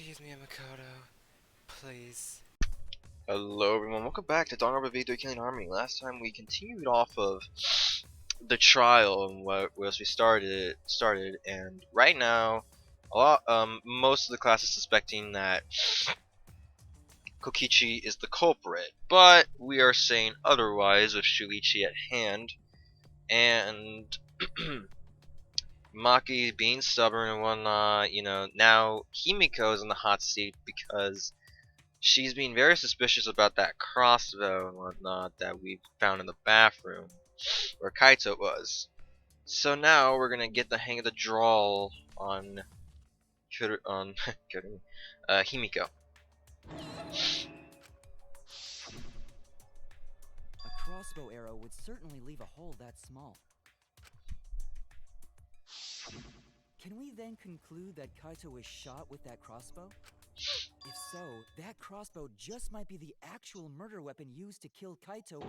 Excuse me, Makoto. Please. Hello everyone, welcome back to Danganronpa V3 Killing Harmony. Last time we continued off of the trial and what we started, and right now, most of the class is suspecting that Kokichi is the culprit, but we are saying otherwise with Shuichi at hand, and Maki being stubborn and whatnot. Now Himiko is in the hot seat because she's being very suspicious about that crossbow and whatnot that we found in the bathroom where Kaito was. So now we're gonna get the hang of the drawl on Himiko. A crossbow arrow would certainly leave a hole that small. Can we then conclude that Kaito was shot with that crossbow? If so, that crossbow just might be the actual murder weapon used to kill Kaito.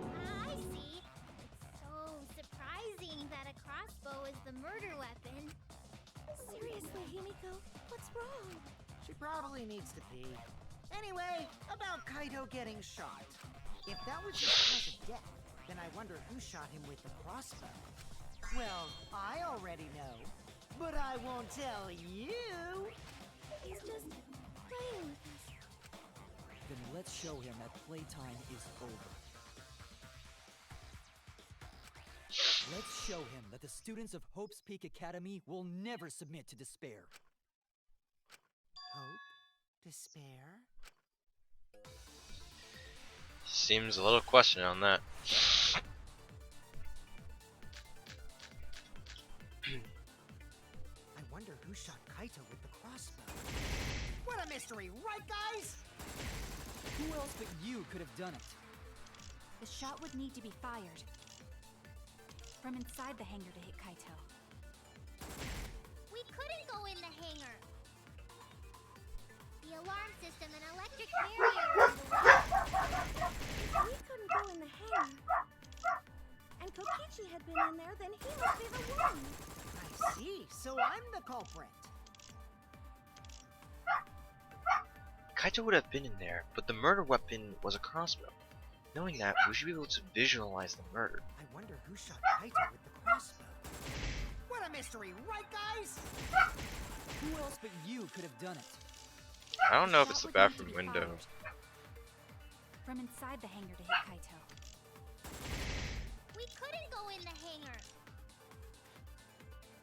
I see. It's so surprising that a crossbow is the murder weapon. Seriously, Himiko, what's wrong? She probably needs to pee. Anyway, about Kaito getting shot. If that was his cause of death, then I wonder who shot him with the crossbow. Well, I already know, but I won't tell you. He's just playing with us. Then let's show him that playtime is over. Let's show him that the students of Hope's Peak Academy will never submit to despair. Hope? Despair? Seems a little question on that. I wonder who shot Kaito with the crossbow. What a mystery, right guys? Who else but you could have done it? The shot would need to be fired from inside the hangar to hit Kaito. We couldn't go in the hangar. The alarm system and electric barrier was in the way. If we couldn't go in the hangar, and Kokichi had been in there, then he must be the one. I see, so I'm the culprit. Kaito would have been in there, but the murder weapon was a crossbow. Knowing that, we should be able to visualize the murder. I wonder who shot Kaito with the crossbow. What a mystery, right guys? Who else but you could have done it? I don't know if it's the Shot would need to bathroom be window. fired from inside the hangar to hit Kaito. We couldn't go in the hangar.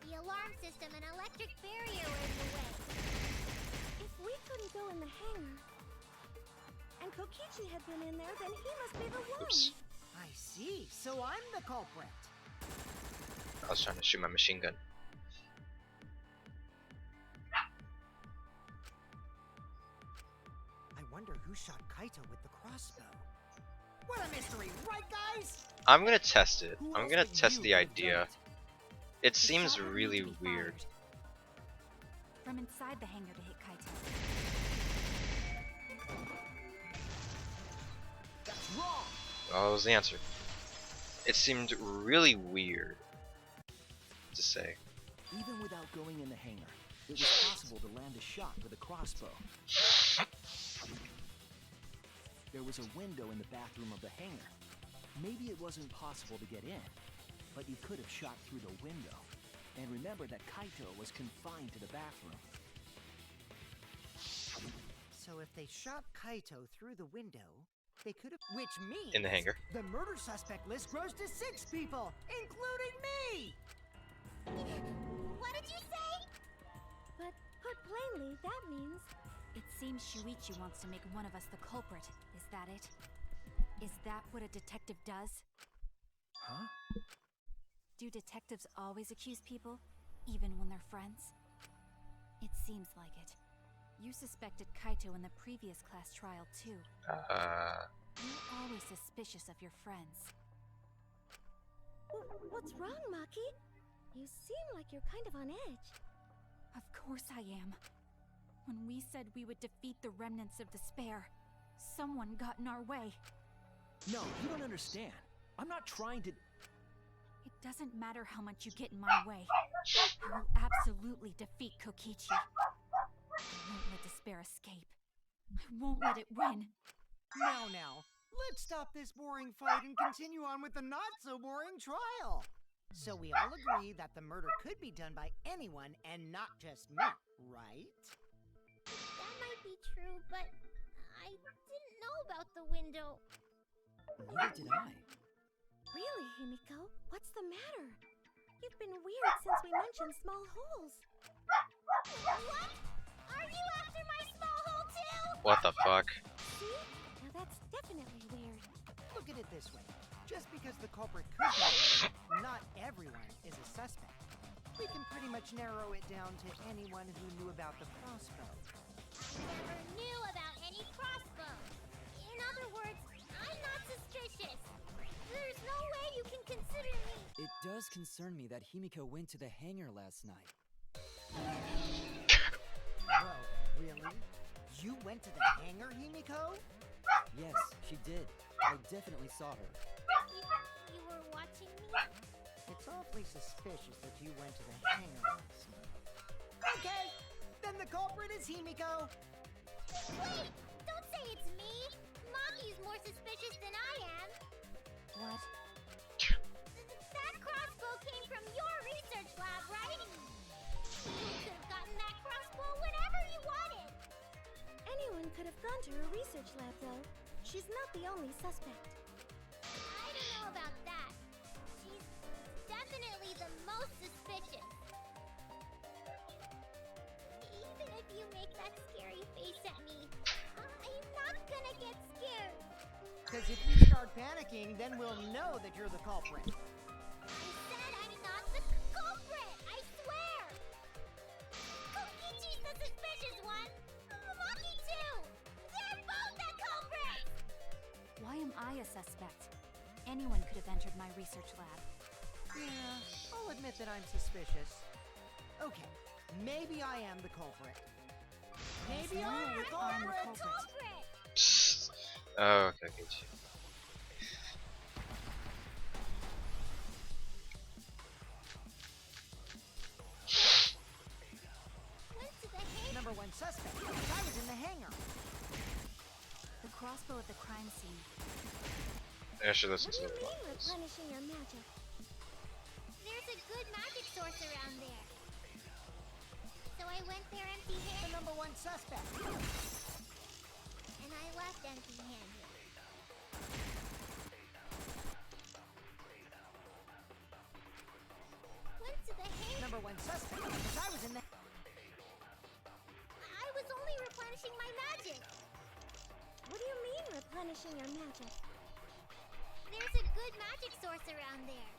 The alarm system and electric barrier were in the way. If we couldn't go in the hangar, and Kokichi had been in there, then he must be the one. Oops. I see, so I'm the culprit. I was trying to shoot my machine gun. I wonder who shot Kaito with the crossbow. What a mystery, right guys? I'm gonna test it. Who I'm else gonna but test you the could have done idea. it? It The seems shot would need really to be weird. fired from inside the hangar to hit Kaito. That's wrong. Oh, that was the answer. It seemed really weird to say. Even without going in the hangar, it was possible to land a shot with a crossbow. There was a window in the bathroom of the hangar. Maybe it wasn't possible to get in, but you could have shot through the window. And remember that Kaito was confined to the bathroom. So if they shot Kaito through the window, they could have, which means In the hangar. the murder suspect list grows to 6 people, including me. What did you say? But put plainly, that means It seems Shuichi wants to make one of us the culprit. Is that it? Is that what a detective does? Huh? Do detectives always accuse people, even when they're friends? It seems like it. You suspected Kaito in the previous class trial, too. You're always suspicious of your friends. what's wrong, Maki? You seem like you're kind of on edge. Of course I am. When we said we would defeat the remnants of despair, someone got in our way. No, you don't understand. I'm not trying to... It doesn't matter how much you get in my way. I will absolutely defeat Kokichi. I won't let despair their escape. I won't let it win. Now, let's stop this boring fight and continue on with the not-so-boring trial. So we all agree that the murder could be done by anyone and not just me, right? That might be true, but I didn't know about the window. Neither did I. Really, Himiko? What's the matter? You've been weird since we mentioned small holes. What? Are you after my small hole too? What the fuck? See? Now that's definitely weird. Look at it this way. Just because the culprit could be a murderer, not everyone is a suspect. We can pretty much narrow it down to anyone who knew about the crossbow. I never knew about any crossbow. In other words, I'm not suspicious. There's no way you can consider me. It does concern me that Himiko went to the hangar last night. Whoa, really? You went to the hangar, Himiko? Yes, she did. I definitely saw her. You were watching me? It's awfully suspicious that you went to the hangar last night. Okay, then the culprit is Himiko. Wait! Don't say it's me! Maki's more suspicious than I am. What? That crossbow came from your research lab, right? You could have gotten that crossbow whenever you wanted. Anyone could have gone to her research lab, though. She's not the only suspect. I don't know about that. She's definitely the most suspicious. Even if you make that scary face at me, I'm not gonna get scared. Because if you start panicking, then we'll know that you're the culprit. I said I'm not the culprit! I swear! Kokichi's the suspicious one! Maki too! They're both the culprits! Why am I a suspect? Anyone could have entered my research lab. Yeah, I'll admit that I'm suspicious. Okay, maybe I am the culprit. Maybe I'm the I'm the culprit! culprit. Oh, okay, good. Went to the hangar. Number one suspect. I was in the hangar. The crossbow at the crime scene. I should listen What do to you the mean podcast. replenishing your magic? There's a good magic source around there. So I went there The empty-handed, number one suspect. and I left empty-handed. Went to the hangar. Number one suspect. Because I was in the. I was only replenishing my magic. What do you mean replenishing your magic? There's a good magic source around there.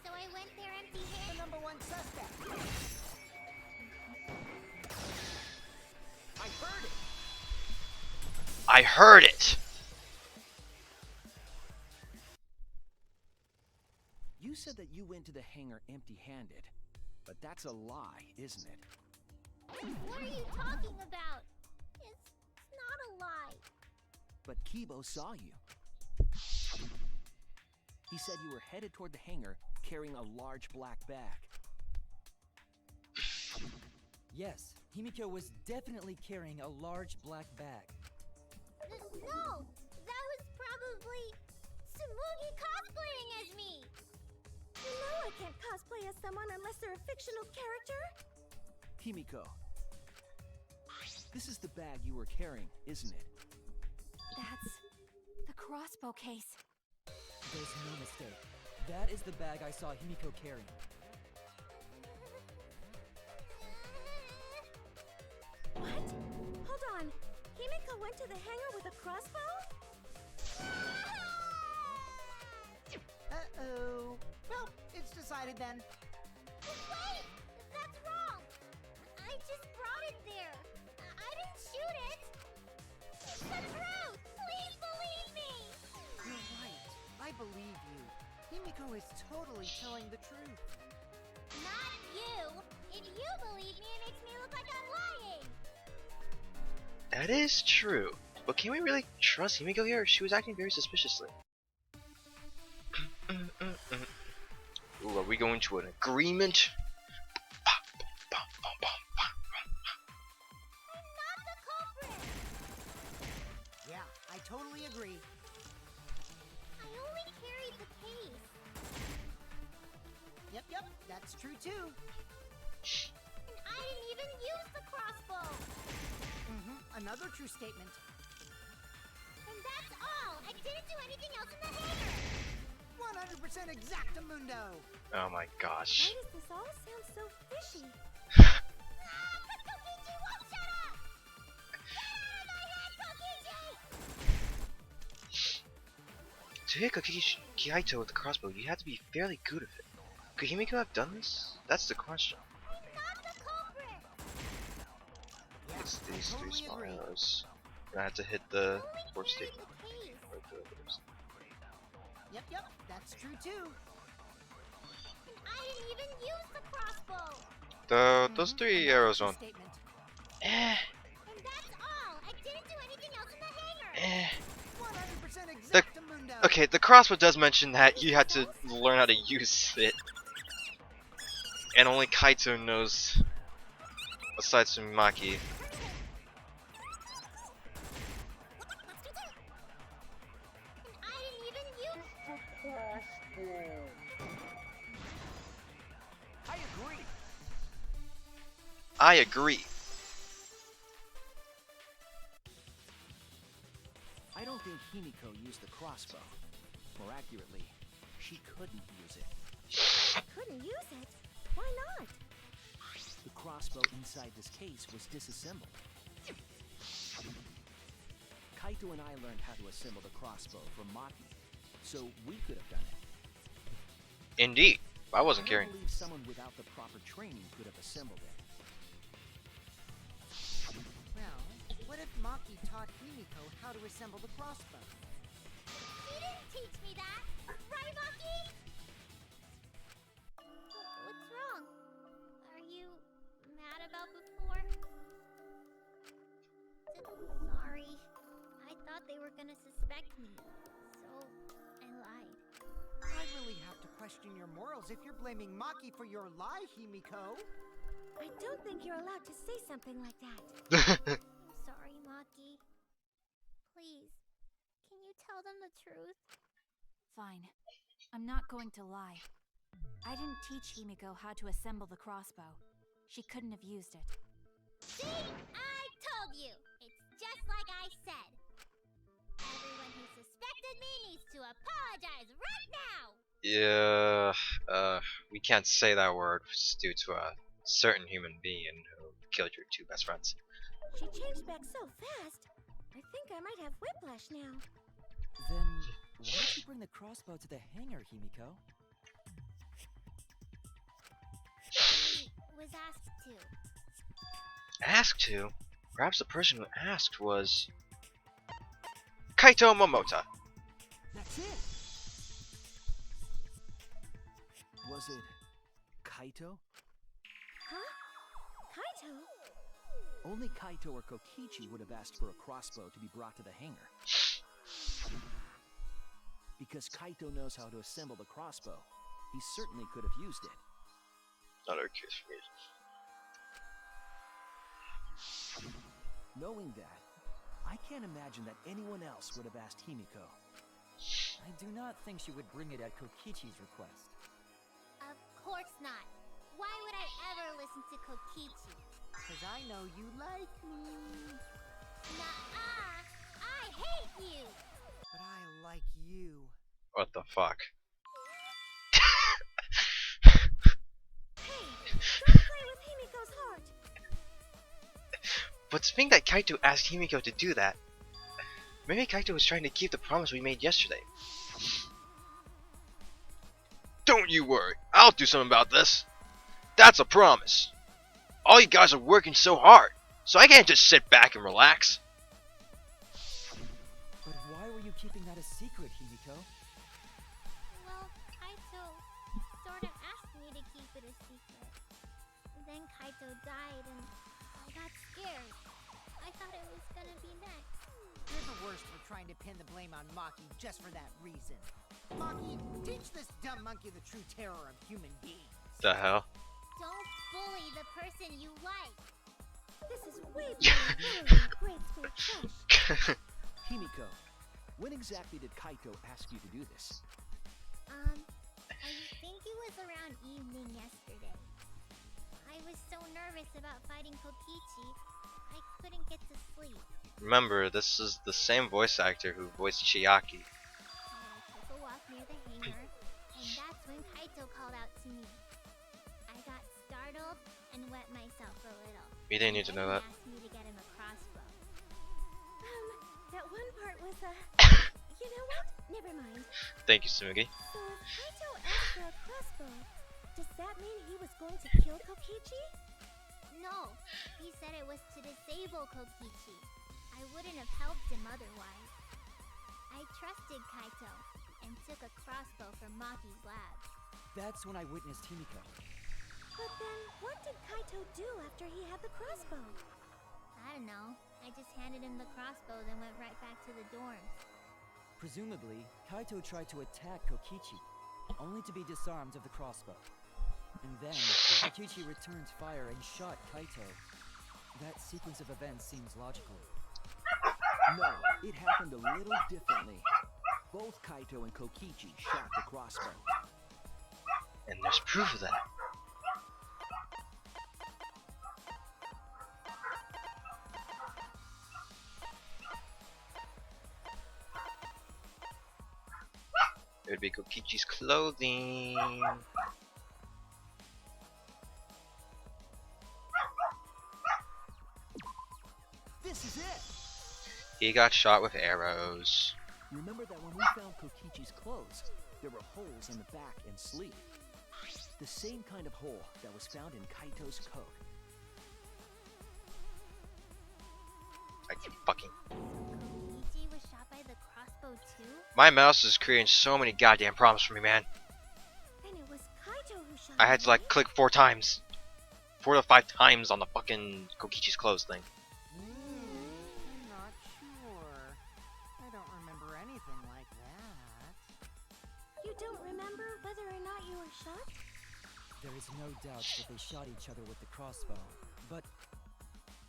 So I went there The empty-handed. number one suspect. I heard it. I heard it! You said that you went to the hangar empty-handed, but that's a lie, isn't it? What are you talking about? It's not a lie. But Kibo saw you. He said you were headed toward the hangar carrying a large black bag. Yes, Himiko was definitely carrying a large black bag. No! That was probably Tsumugi cosplaying as me! You know I can't cosplay as someone unless they're a fictional character. Himiko, this is the bag you were carrying, isn't it? That's the crossbow case. There's no mistake. That is the bag I saw Himiko carrying. What? Hold on. Himiko went to the hangar with a crossbow? Uh-oh. Well, it's decided then. Wait! That's wrong! I just brought it there. I didn't shoot it! It's the truth! Please believe me! You're right. I believe you. Himiko is totally telling the truth. Not you! If you believe me, it makes me look like I'm lying! That is true. But can we really trust Himiko here? She was acting very suspiciously. Ooh, are we going to an agreement? totally agree. I only carried the case. Yep, that's true too. And I didn't even use the crossbow. Another true statement. And that's all. I didn't do anything else in the hangar. 100% exactamundo. Oh my gosh. Why does this all sound so fishy? Ah, but Kokichi won't shut up! Get out of my head, Kokichi! To hit Kaito with the crossbow, you have to be fairly good at it. Could Himiko have done this? That's the question. I'm not the culprit! Yeah, It's I these three totally small agree. arrows. I have to hit the fourth Carried statement. the case. Or the- Yep, that's true too. And I didn't even use the crossbow. Those three Another arrows true don't. statement. Eh, And that's all. I didn't do anything else in the hangar. eh. 100% The- exactamundo. Okay, the crossbow does mention that you had to learn how to use it. And only Kaito knows, aside from Maki. And I didn't even use I agree. I agree. I don't think Himiko used the crossbow. More accurately, she couldn't use it. Couldn't use it? Why not? The crossbow inside this case was disassembled. Kaito and I learned how to assemble the crossbow from Maki, so we could have done it. Indeed. I wasn't I carrying. believe someone without the proper training could have assembled it. Well, what if Maki taught Himiko how to assemble the crossbow? He didn't teach me that. Right, Maki? What's wrong? Are you mad about before? Sorry. I thought they were gonna suspect me. So, I lied. I really have to question your morals if you're blaming Maki for your lie, Himiko. I don't think you're allowed to say something like that. I'm sorry, Maki. Please, can you tell them the truth? Fine. I'm not going to lie. I didn't teach Himiko how to assemble the crossbow. She couldn't have used it. See? I told you! It's just like I said. Everyone who suspected me needs to apologize right now! Yeah, we can't say that word due to a certain human being who killed your two best friends. She changed back so fast. I think I might have whiplash now. Then, why did you bring the crossbow to the hangar, Himiko? I was asked to. Asked to? Perhaps the person who asked was Kaito Momota. That's it! Was it Kaito? Huh? Kaito? Only Kaito or Kokichi would have asked for a crossbow to be brought to the hangar. Because Kaito knows how to assemble the crossbow, he certainly could have used it. Another case for me. Knowing that, I can't imagine that anyone else would have asked Himiko. I do not think she would bring it at Kokichi's request. Of course not. Why would I ever listen to Kokichi? Cause I know you like me. Nuh-uh! I hate you! But I like you. What the fuck? Hey, don't play with Himiko's heart. But to think that Kaito asked Himiko to do that, maybe Kaito was trying to keep the promise we made yesterday. Don't you worry, I'll do something about this. That's a promise. All you guys are working so hard, so I can't just sit back and relax. But why were you keeping that a secret, Himiko? Well, Kaito sort of asked me to keep it a secret. Then Kaito died and I got scared. I thought it was gonna be next. You're the worst for trying to pin the blame on Maki just for that reason. Maki, teach this dumb monkey the true terror of human beings. The hell? Don't bully the person you like. This is way beyond bullying, grade school trash. Himiko, When exactly did Kaito ask you to do this? I think it was around evening yesterday. I was so nervous about fighting Kokichi, I couldn't get to sleep. Remember, this is the same voice actor who voiced Chiaki. I took a walk near the hangar, and that's when Kaito called out to me. I got startled and wet myself a little. You didn't need to know that. He asked me to get him a crossbow. That one part was, you know what? Never mind. Thank you, Sumugi. So if Kaito asked for a crossbow, does that mean he was going to kill Kokichi? No, he said it was to disable Kokichi. I wouldn't have helped him otherwise. I trusted Kaito and took a crossbow from Maki's lab. That's when I witnessed Himiko. But then, what did Kaito do after he had the crossbow? I don't know. I just handed him the crossbow, then went right back to the dorms. Presumably, Kaito tried to attack Kokichi, only to be disarmed of the crossbow. And then, Kokichi returned fire and shot Kaito. That sequence of events seems logical. No, it happened a little differently. Both Kaito and Kokichi shot the crossbow. And there's proof of that. It would be Kokichi's clothing. This is it! He got shot with arrows. Remember that when we found Kokichi's clothes, there were holes in the back and sleeve. The same kind of hole that was found in Kaito's coat. I can fucking. Kokichi was shot by the crossbow too? My mouse is creating so many goddamn problems for me, man. And it was Kaito who shot I had him, to like right? click 4 times. 4 to 5 times on the fucking Kokichi's clothes thing. I'm not sure. I don't remember anything like that. You don't remember whether or not you were shot? There is no doubt that they shot each other with the crossbow, but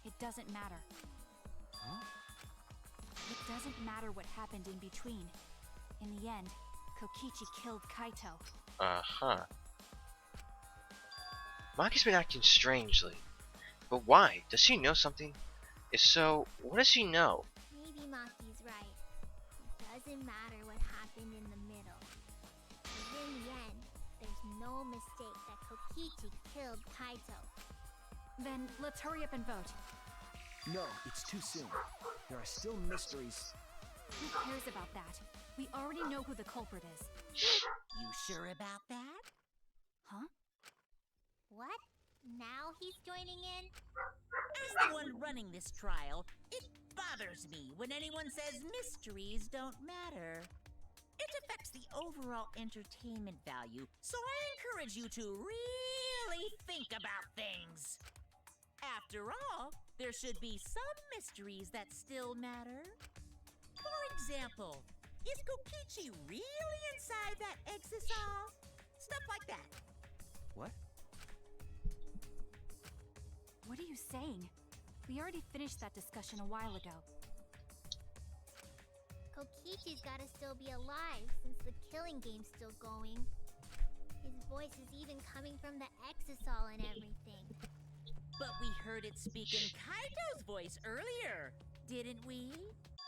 It doesn't matter. huh? It doesn't matter what happened in between. In the end, Kokichi killed Kaito. Uh-huh. Maki's been acting strangely. But why? Does he know something? If so, what does he know? Maybe Maki's right. It doesn't matter what happened in the middle. 'Cause in the end, there's no mistake that Kokichi killed Kaito. Then let's hurry up and vote. No, it's too soon. There are still mysteries. Who cares about that? We already know who the culprit is. You sure about that? Huh? What? Now he's joining in? As the one running this trial, it bothers me when anyone says mysteries don't matter. It affects the overall entertainment value, so I encourage you to really think about things. After all, there should be some mysteries that still matter. For example, is Kokichi really inside that exisal? Stuff like that. What? What are you saying? We already finished that discussion a while ago. Kokichi's gotta still be alive since the killing game's still going. His voice is even coming from the exisal and everything. But we heard it speak in Kaito's voice earlier, didn't we?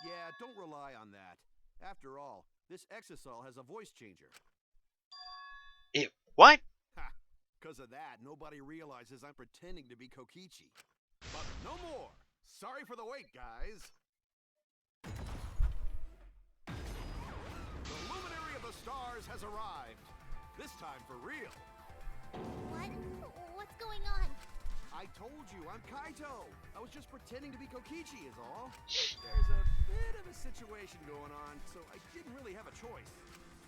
Yeah, don't rely on that. After all, this exisal has a voice changer. It what? Ha! Because of that, nobody realizes I'm pretending to be Kokichi. But no more! Sorry for the wait, guys! The Luminary of the Stars has arrived. This time for real. What? What's going on? I told you, I'm Kaito. I was just pretending to be Kokichi is all. There's a bit of a situation going on, so I didn't really have a choice.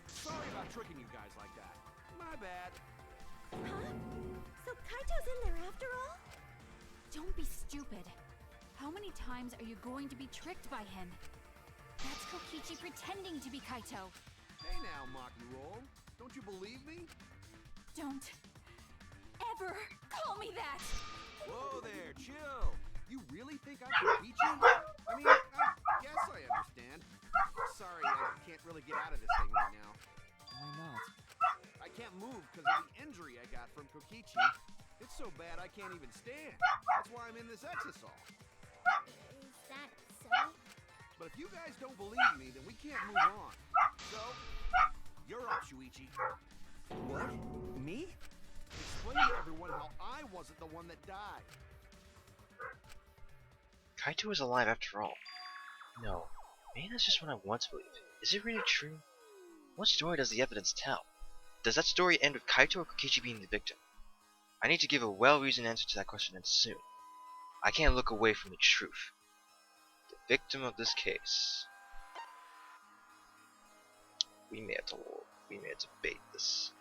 Sorry about tricking you guys like that. My bad. Huh? So Kaito's in there after all? Don't be stupid. How many times are you going to be tricked by him? That's Kokichi pretending to be Kaito. Hey now, Maki Roll. Don't you believe me? Don't ever call me that! Whoa there, chill. You really think I'm Kokichi? I mean, I guess I understand. Sorry, I can't even stand. That's why I'm in this exisal. Is that so? But if you guys don't believe me, then we can't move on. So, you're up, Shuichi. What? Me? Explain to everyone how I wasn't the one that died. Kaito is alive after all. No, maybe that's just what I want to believe. Is it really true? What story does the evidence tell? Does that story end with Kaito or Kokichi being the victim? I need to give a well-reasoned answer to that question, and soon. I can't look away from the truth. The victim of this case. We may have to debate this.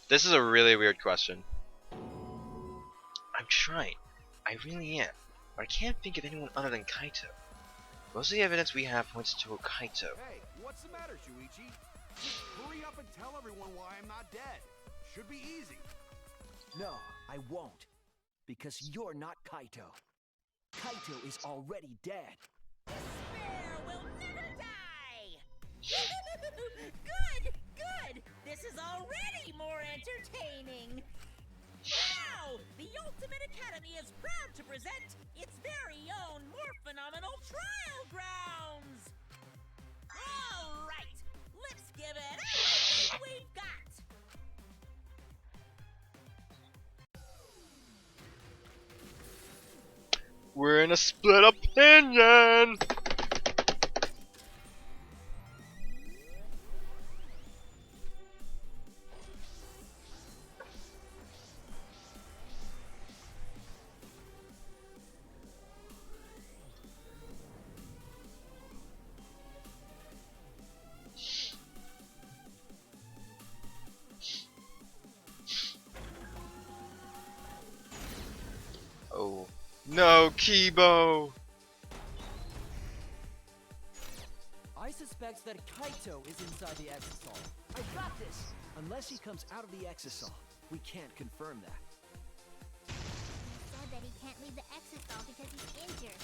This is a really weird question. I'm trying. I really am. But I can't think of anyone other than Kaito. Most of the evidence we have points to Kaito. Hey, what's the matter, Shuichi? Just hurry up and tell everyone why I'm not dead. Should be easy. No, I won't. Because you're not Kaito. Kaito is already dead. Despair will never die! Good, good! This is already more entertaining! Now, the Ultimate Academy is proud to present its very own more phenomenal trial grounds! Alright, let's give it everything we've got! We're in a split opinion! Oh. No, Kibo! I suspect that Kaito is inside the exisal. I got this! Unless he comes out of the exisal, we can't confirm that. He said that he can't leave the exisal because he's injured.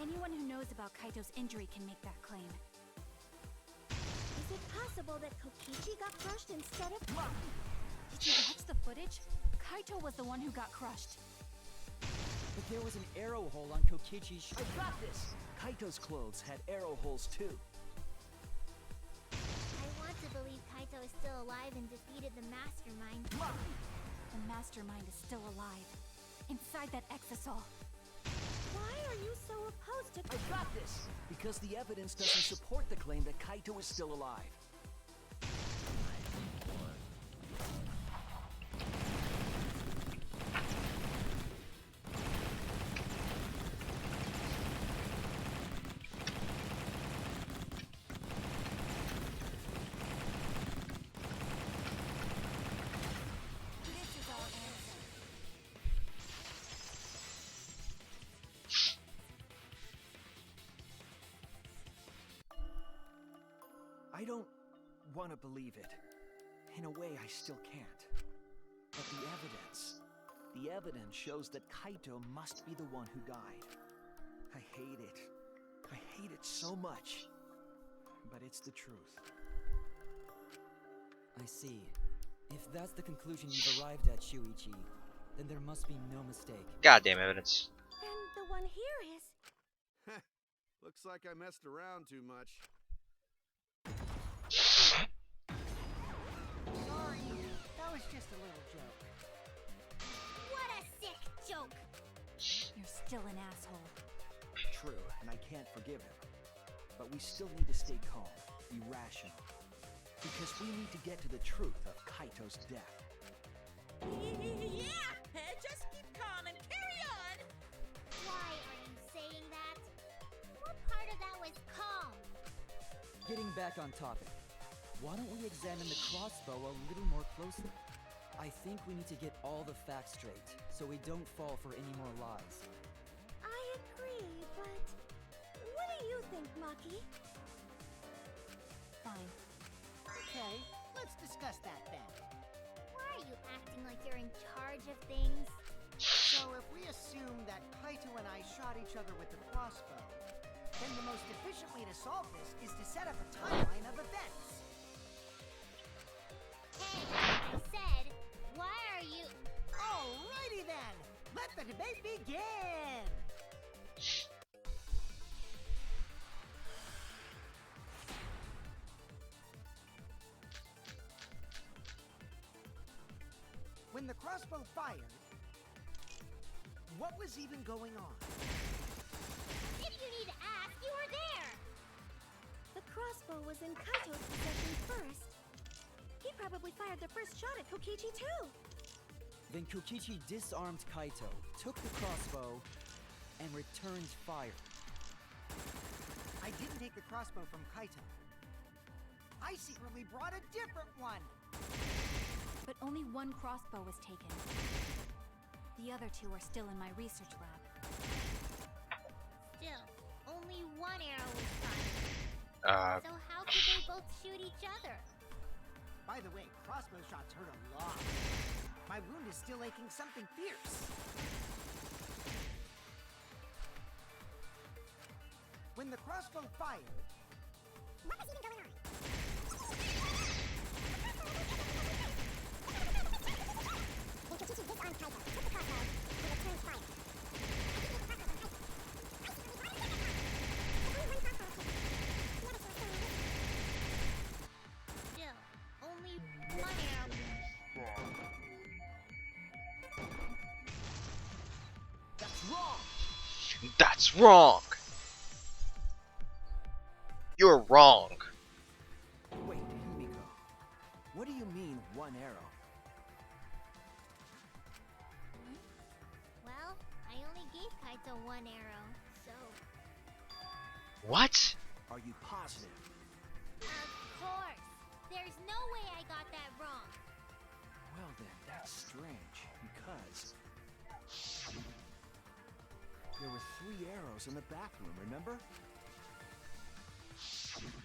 Anyone who knows about Kaito's injury can make that claim. Is it possible that Kokichi got crushed instead of... Did you watch the footage? Kaito was the one who got crushed. But there was an arrow hole on Kokichi's I got this! Kaito's clothes had arrow holes too. I want to believe Kaito is still alive and defeated the mastermind. The mastermind is still alive. Inside that exisal. Why are you so opposed to... I got this! Because the evidence doesn't support the claim that Kaito is still alive. This is our answer. I don't want to believe it. In a way, I still can't. But the evidence shows that Kaito must be the one who died. I hate it. I hate it so much. But it's the truth. I see. If that's the conclusion you've arrived at, Shuichi, then there must be no mistake. Goddamn evidence. And the one here is... Looks like I messed around too much. Sorry, that was just a little joke. What a sick joke! You're still an asshole. True, and I can't forgive him. But we still need to stay calm, be rational. Because we need to get to the truth of Kaito's death. Yeah! Just keep calm and carry on! Why are you saying that? What part of that was calm? Getting back on topic, why don't we examine the crossbow a little more closely? I think we need to get all the facts straight, so we don't fall for any more lies. I agree, but... What do you think, Maki? Fine. Okay, let's discuss that then. Why are you acting like you're in charge of things? So if we assume that Kaito and I shot each other with the crossbow, then the most efficient way to solve this is to set up a timeline of events. When the crossbow fired, what was even going on? If you need to ask, you were there! The crossbow was in Kaito's possession first. He probably fired the first shot at Kokichi too. Then Kokichi disarmed Kaito, took the crossbow, and returned fire. I didn't take the crossbow from Kaito. I secretly brought a different one. But only one crossbow was taken. The other two are still in my research lab. Still, only one arrow was fired. So how could they both shoot each other? By the way, crossbow shots hurt a lot. My wound is still aching something fierce. When the crossbow fired, what was even going on? When Kokichi disarmed Kaito, took the crossbow, and returned fire. Still, only one arrow. That's wrong! That's wrong! You're wrong! Wait, Himiko. What do you mean, one arrow? Well, I only gave Kaito one arrow, so... What? Are you positive? Of course! There's no way I got that wrong! Well then, that's strange, because... there were 3 arrows in the bathroom, remember?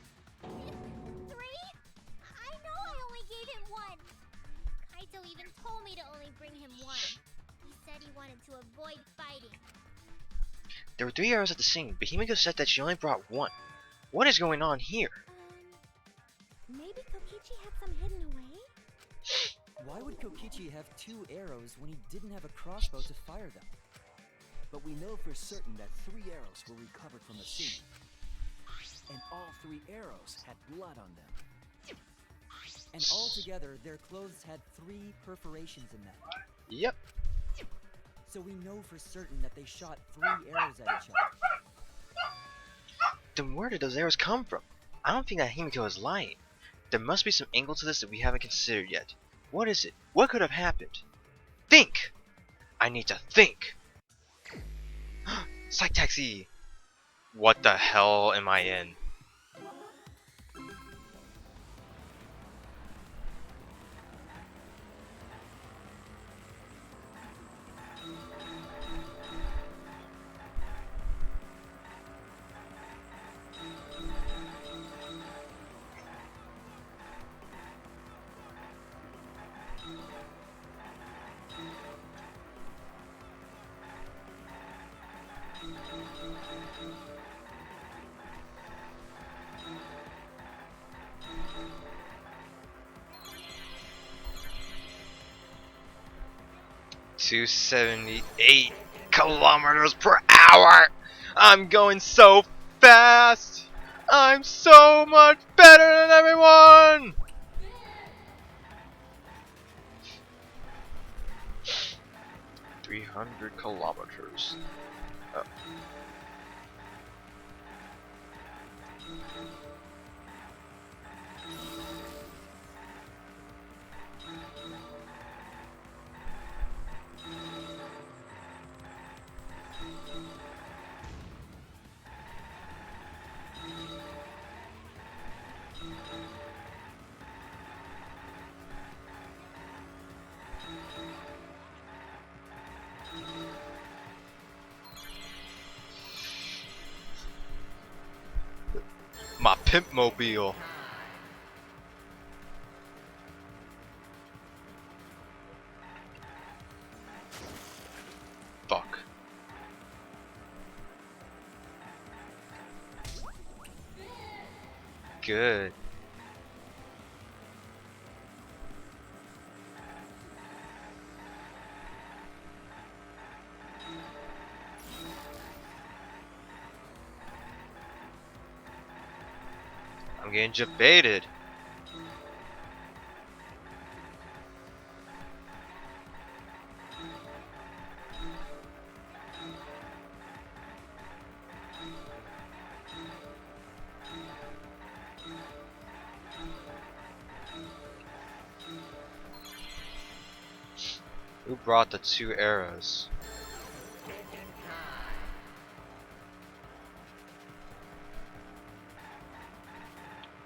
3? I know I only gave him one! Kaito even told me to only bring him one. He said he wanted to avoid fighting. There were 3 arrows at the scene, but Himiko said that she only brought 1. What is going on here? Maybe Kokichi had some hidden away? Why would Kokichi have 2 arrows when he didn't have a crossbow to fire them? But we know for certain that 3 arrows were recovered from the scene. And all 3 arrows had blood on them. And altogether, their clothes had 3 perforations in them. Yep. So we know for certain that they shot 3 arrows at each other. Then where did those arrows come from? I don't think that Himiko is lying. There must be some angle to this that we haven't considered yet. What is it? What could have happened? Think! I need to think! Psych taxi! What the hell am I in? $278 kilometers per hour. I'm going so fast. I'm so much better than everyone. $300 kilometers. Oh. My pimp mobile. Fuck. Good. I'm getting debated. Who brought the 2 arrows?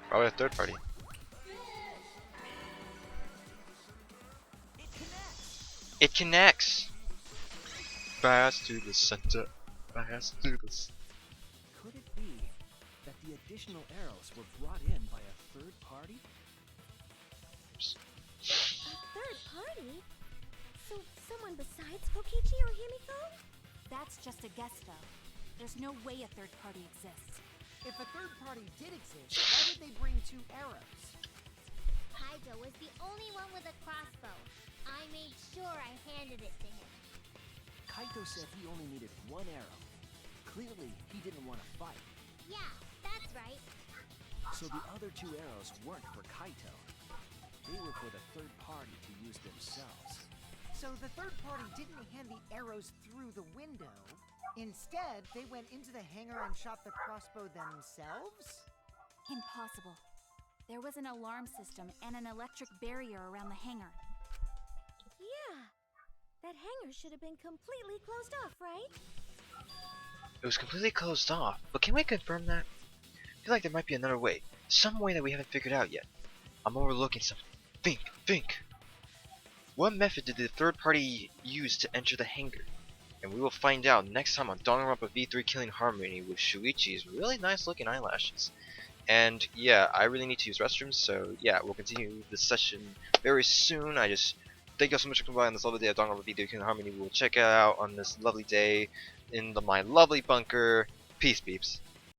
Probably a third party. It connects! Pass to the center. Pass to the Could it be that the additional arrows were brought in by a third party? A third party? So someone besides Kokichi or Himiko? That's just a guess, though. There's no way a third party exists. If a third party did exist, why would they bring 2 arrows? Kaito was the only one with a crossbow. I made sure I handed it to him. Kaito said he only needed 1 arrow. Clearly, he didn't want to fight. Yeah, that's right. So the other 2 arrows weren't for Kaito. They were for the third party to use themselves. So the third party didn't hand the arrows through the window. Instead, they went into the hangar and shot the crossbow themselves? Impossible. There was an alarm system and an electric barrier around the hangar. Yeah. That hangar should have been completely closed off, right? It was completely closed off, but can we confirm that? I feel like there might be another way. Some way that we haven't figured out yet. I'm overlooking something. Think! What method did the third party use to enter the hangar? And we will find out next time on Danganronpa V3 Killing Harmony with Shuichi's really nice looking eyelashes. And yeah, I really need to use restrooms, so yeah, we'll continue this session very soon. I just thank you all so much for coming by on this lovely day of Danganronpa V3 Killing Harmony. We will check it out on this lovely day in my lovely bunker. Peace, peeps.